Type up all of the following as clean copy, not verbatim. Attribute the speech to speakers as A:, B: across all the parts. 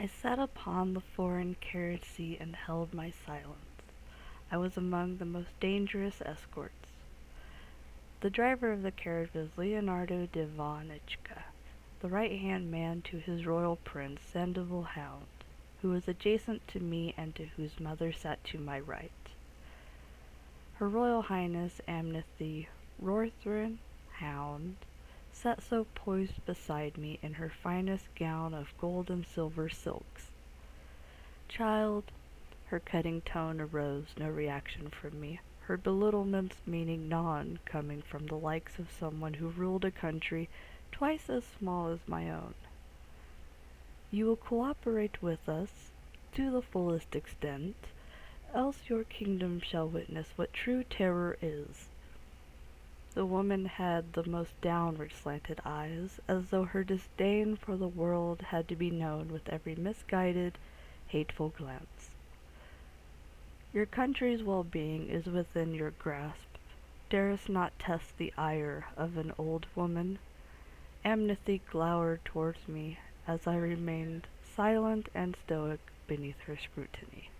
A: I sat upon the foreign carriage seat and held my silence. I was among the most dangerous escorts. The driver of the carriage was Leonardo de Vonichka, the right-hand man to his royal prince, Sandoval Hound, who was adjacent to me and to whose mother sat to my right. Her Royal Highness Amnesty Rorthrin Hound sat so poised beside me in her finest gown of gold and silver silks. Child, her cutting tone arose no reaction from me, her belittlements meaning none coming from the likes of someone who ruled a country twice as small as my own. You will cooperate with us to the fullest extent, else your kingdom shall witness what true terror is. The woman had the most downward slanted eyes, as though her disdain for the world had to be known with every misguided, hateful glance. Your country's well-being is within your grasp. Darest not test the ire of an old woman. Amnesty glowered towards me as I remained silent and stoic beneath her scrutiny.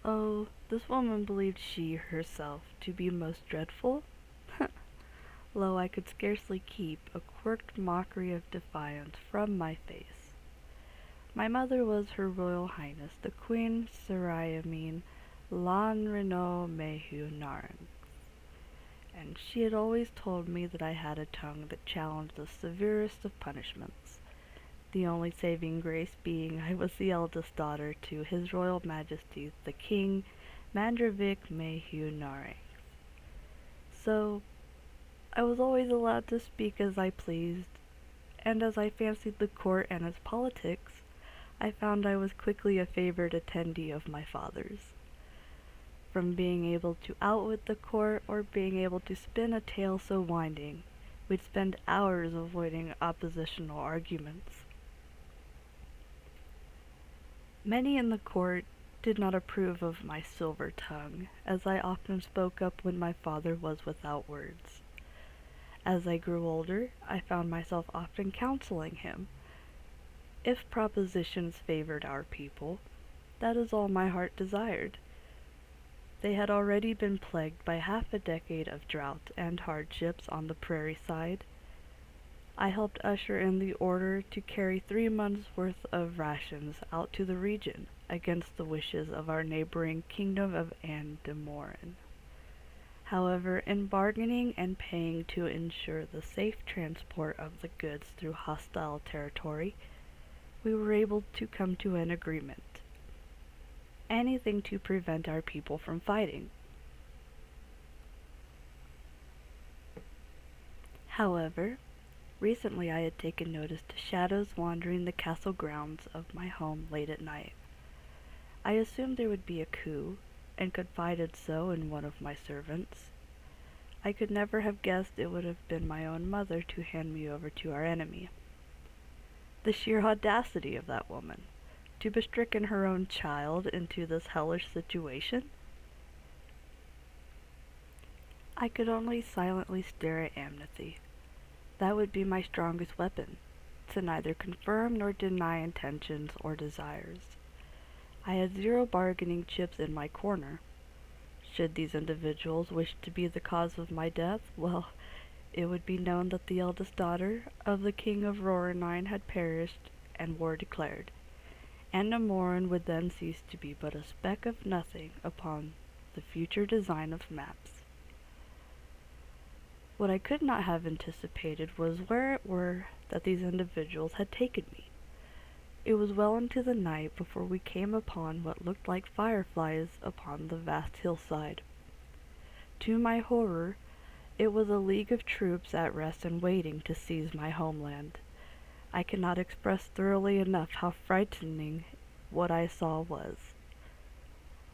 A: Oh, this woman believed she herself to be most dreadful? Lo, I could scarcely keep a quirked mockery of defiance from my face. My mother was Her Royal Highness, the Queen Sariamine Lan Renaud Mehu Naran, and she had always told me that I had a tongue that challenged the severest of punishments, the only saving grace being I was the eldest daughter to His Royal Majesty the King Mandravik Mehu Naran. So, I was always allowed to speak as I pleased, and as I fancied the court and its politics, I found I was quickly a favored attendee of my father's. From being able to outwit the court or being able to spin a tale so winding, we'd spend hours avoiding oppositional arguments. Many in the court did not approve of my silver tongue, as I often spoke up when my father was without words. As I grew older, I found myself often counseling him. If propositions favored our people, that is all my heart desired. They had already been plagued by half a decade of drought and hardships on the prairie side. I helped usher in the order to carry 3 months' worth of rations out to the region against the wishes of our neighboring kingdom of Andamoran. However, in bargaining and paying to ensure the safe transport of the goods through hostile territory, we were able to come to an agreement. Anything to prevent our people from fighting. However, recently I had taken notice to shadows wandering the castle grounds of my home late at night. I assumed there would be a coup, and confided so in one of my servants. I could never have guessed it would have been my own mother to hand me over to our enemy. The sheer audacity of that woman, to bestricken her own child into this hellish situation. I could only silently stare at Amnesty. That would be my strongest weapon, to neither confirm nor deny intentions or desires. I had 0 bargaining chips in my corner. Should these individuals wish to be the cause of my death, well, it would be known that the eldest daughter of the King of Roranine had perished, and war declared, and Namoran would then cease to be but a speck of nothing upon the future design of maps. What I could not have anticipated was where it were that these individuals had taken me. It was well into the night before we came upon what looked like fireflies upon the vast hillside. To my horror, it was a league of troops at rest and waiting to seize my homeland. I cannot express thoroughly enough how frightening what I saw was.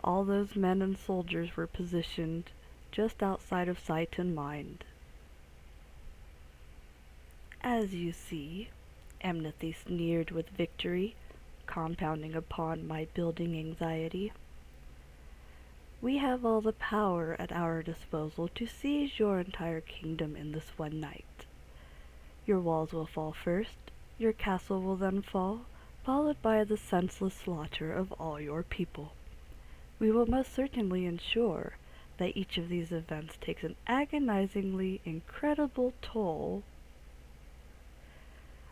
A: All those men and soldiers were positioned just outside of sight and mind. As you see, Amnesty sneered with victory, compounding upon my building anxiety. We have all the power at our disposal to seize your entire kingdom in this one night. Your walls will fall first, your castle will then fall, followed by the senseless slaughter of all your people. We will most certainly ensure that each of these events takes an agonizingly incredible toll.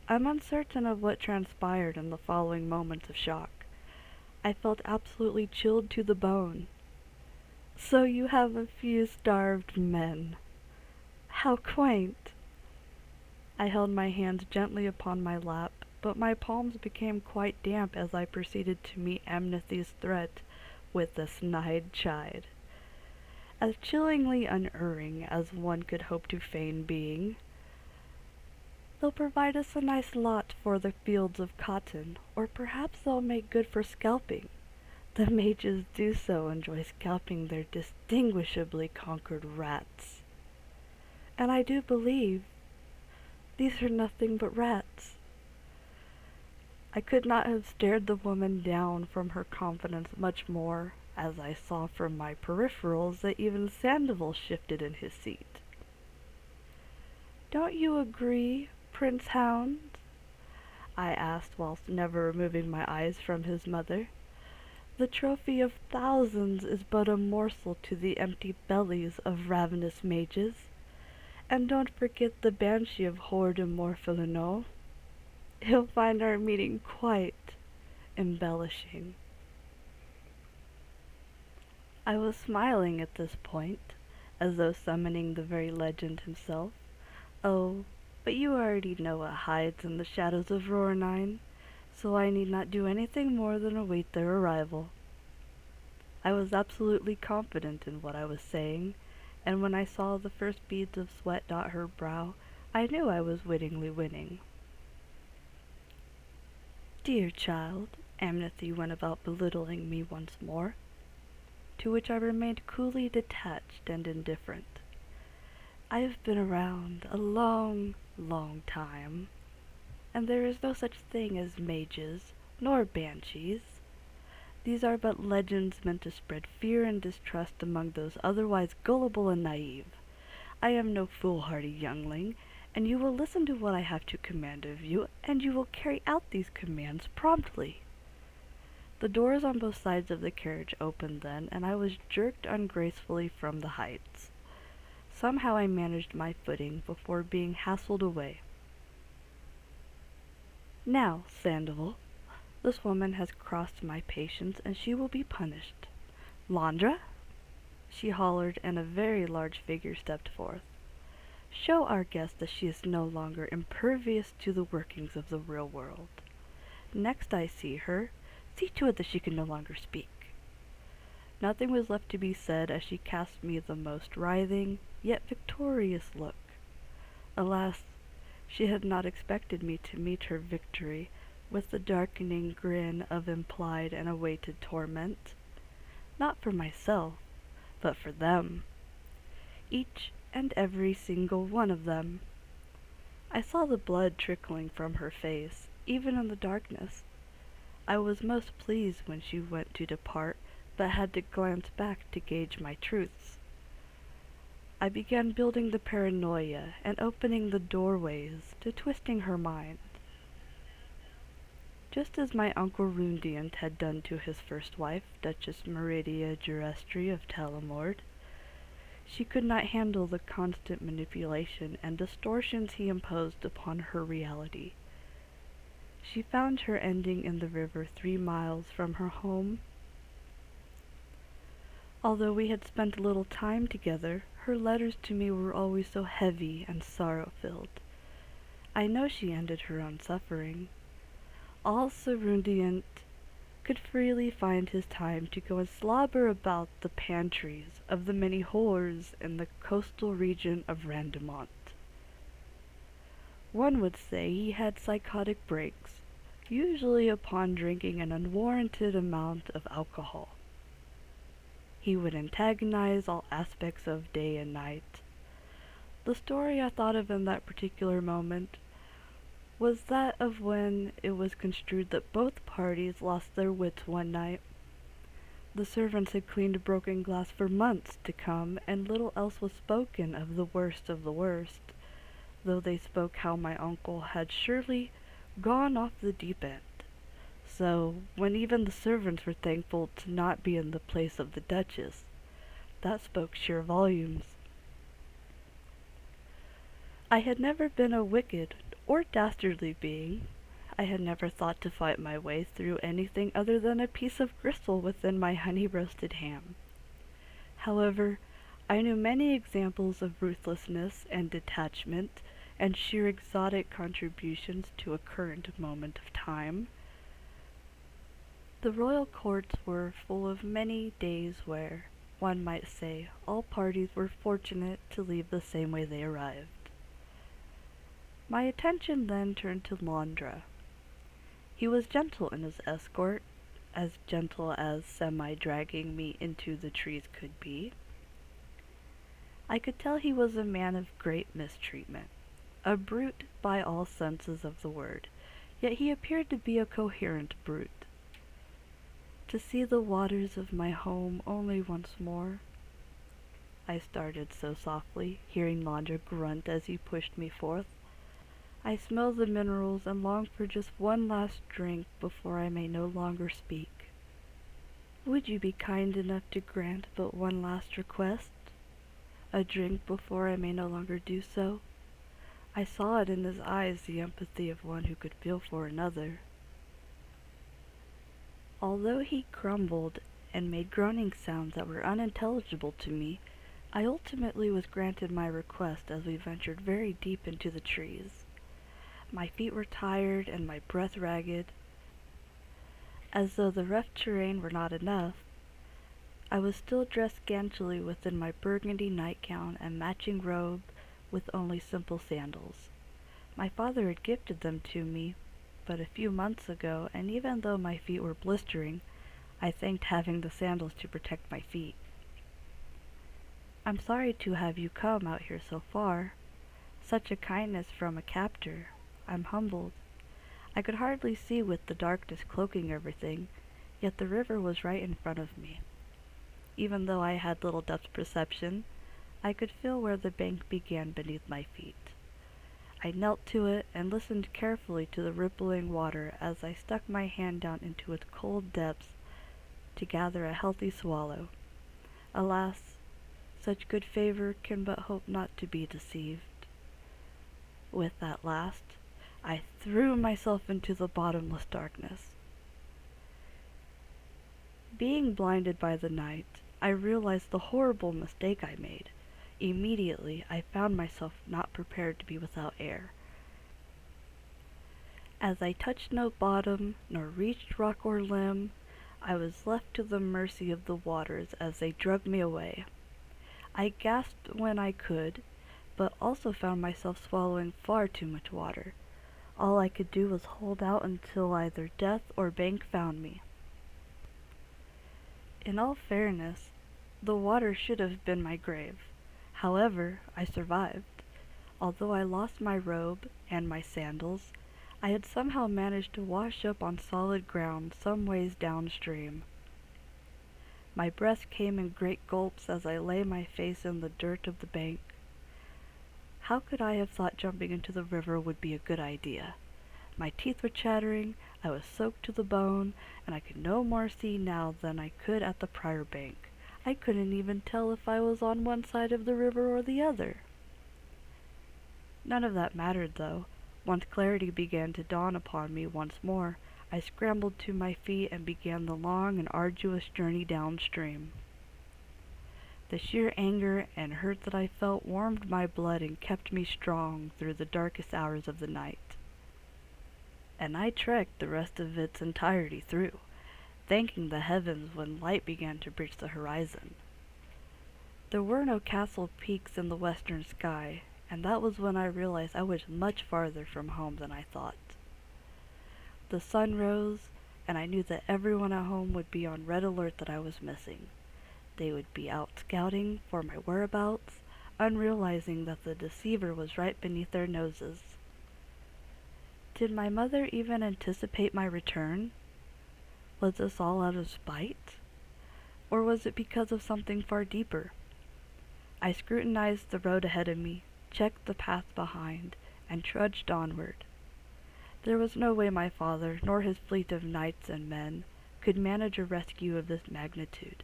A: I'm uncertain of what transpired in the following moments of shock. I felt absolutely chilled to the bone. So you have a few starved men. How quaint! I held my hands gently upon my lap, but my palms became quite damp as I proceeded to meet Amnethy's threat with a snide chide. As chillingly unerring as one could hope to feign being. They'll provide us a nice lot for the fields of cotton, or perhaps they'll make good for scalping. The mages do so enjoy scalping their distinguishably conquered rats. And I do believe these are nothing but rats. I could not have stared the woman down from her confidence much more, as I saw from my peripherals that even Sandoval shifted in his seat. Don't you agree, Prince Hound? I asked whilst never removing my eyes from his mother. The trophy of thousands is but a morsel to the empty bellies of ravenous mages. And don't forget the banshee of Horde de Morphelino. He'll find our meeting quite embellishing. I was smiling at this point, as though summoning the very legend himself. Oh, but you already know what hides in the shadows of Rornine, so I need not do anything more than await their arrival. I was absolutely confident in what I was saying, and when I saw the first beads of sweat dot her brow, I knew I was wittingly winning. Dear child, Amnethy went about belittling me once more, to which I remained coolly detached and indifferent. I have been around a long, long time, and there is no such thing as mages, nor banshees. These are but legends meant to spread fear and distrust among those otherwise gullible and naive. I am no foolhardy youngling, and you will listen to what I have to command of you, and you will carry out these commands promptly. The doors on both sides of the carriage opened then, and I was jerked ungracefully from the heights. Somehow I managed my footing before being hassled away. Now, Sandoval, this woman has crossed my patience, and she will be punished. Landra, she hollered, and a very large figure stepped forth. Show our guest that she is no longer impervious to the workings of the real world. Next I see her, see to it that she can no longer speak. Nothing was left to be said as she cast me the most writhing, yet victorious look. Alas, she had not expected me to meet her victory with the darkening grin of implied and awaited torment. Not for myself, but for them. Each and every single one of them. I saw the blood trickling from her face, even in the darkness. I was most pleased when she went to depart, but had to glance back to gauge my truths. I began building the paranoia and opening the doorways to twisting her mind. Just as my uncle Rundiant had done to his first wife, Duchess Meridia Durestri of Talamord. She could not handle the constant manipulation and distortions he imposed upon her reality. She found her ending in the river 3 miles from her home. Although we had spent little time together, her letters to me were always so heavy and sorrow-filled. I know she ended her own suffering. All Serundiant could freely find his time to go and slobber about the pantries of the many whores in the coastal region of Randamont. One would say he had psychotic breaks, usually upon drinking an unwarranted amount of alcohol. He would antagonize all aspects of day and night. The story I thought of in that particular moment was that of when it was construed that both parties lost their wits one night. The servants had cleaned broken glass for months to come, and little else was spoken of the worst, though they spoke how my uncle had surely gone off the deep end. so when even the servants were thankful to not be in the place of the Duchess. That spoke sheer volumes. I had never been a wicked or dastardly being. I had never thought to fight my way through anything other than a piece of gristle within my honey-roasted ham. However, I knew many examples of ruthlessness and detachment and sheer exotic contributions to a current moment of time. The royal courts were full of many days where, one might say, all parties were fortunate to leave the same way they arrived. My attention then turned to Londra. He was gentle in his escort, as gentle as semi-dragging me into the trees could be. I could tell he was a man of great mistreatment, a brute by all senses of the word, yet he appeared to be a coherent brute. To see the waters of my home only once more. I started so softly, hearing Londra grunt as he pushed me forth. I smell the minerals and long for just one last drink before I may no longer speak. Would you be kind enough to grant but one last request? A drink before I may no longer do so? I saw it in his eyes, the empathy of one who could feel for another. Although he grumbled and made groaning sounds that were unintelligible to me, I ultimately was granted my request as we ventured very deep into the trees. My feet were tired and my breath ragged. As though the rough terrain were not enough, I was still dressed scantily within my burgundy nightgown and matching robe with only simple sandals. My father had gifted them to me but a few months ago, and even though my feet were blistering, I thanked having the sandals to protect my feet. I'm sorry to have you come out here so far. Such a kindness from a captor. I'm humbled. I could hardly see with the darkness cloaking everything, yet the river was right in front of me. Even though I had little depth perception, I could feel where the bank began beneath my feet. I knelt to it and listened carefully to the rippling water as I stuck my hand down into its cold depths to gather a healthy swallow. Alas, such good favor can but hope not to be deceived. With that last, I threw myself into the bottomless darkness. Being blinded by the night, I realized the horrible mistake I made. Immediately, I found myself not prepared to be without air. As I touched no bottom, nor reached rock or limb, I was left to the mercy of the waters as they dragged me away. I gasped when I could, but also found myself swallowing far too much water. All I could do was hold out until either death or bank found me. In all fairness, the water should have been my grave. However, I survived. Although I lost my robe and my sandals, I had somehow managed to wash up on solid ground some ways downstream. My breath came in great gulps as I lay my face in the dirt of the bank. How could I have thought jumping into the river would be a good idea? My teeth were chattering, I was soaked to the bone, and I could no more see now than I could at the prior bank. I couldn't even tell if I was on one side of the river or the other. None of that mattered, though. Once clarity began to dawn upon me once more, I scrambled to my feet and began the long and arduous journey downstream. The sheer anger and hurt that I felt warmed my blood and kept me strong through the darkest hours of the night. And I trekked the rest of its entirety through, thanking the heavens when light began to breach the horizon. There were no castle peaks in the western sky, and that was when I realized I was much farther from home than I thought. The sun rose, and I knew that everyone at home would be on red alert that I was missing. They would be out scouting for my whereabouts, unrealizing that the deceiver was right beneath their noses. Did my mother even anticipate my return? Was this all out of spite? Or was it because of something far deeper? I scrutinized the road ahead of me, checked the path behind, and trudged onward. There was no way my father, nor his fleet of knights and men, could manage a rescue of this magnitude.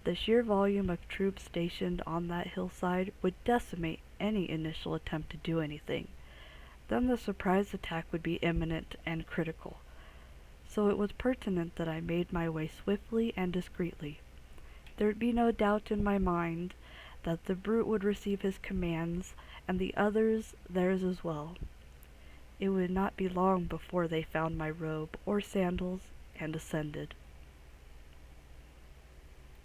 A: The sheer volume of troops stationed on that hillside would decimate any initial attempt to do anything. Then the surprise attack would be imminent and critical. So it was pertinent that I made my way swiftly and discreetly. There would be no doubt in my mind that the brute would receive his commands, and the others theirs as well. It would not be long before they found my robe or sandals and ascended.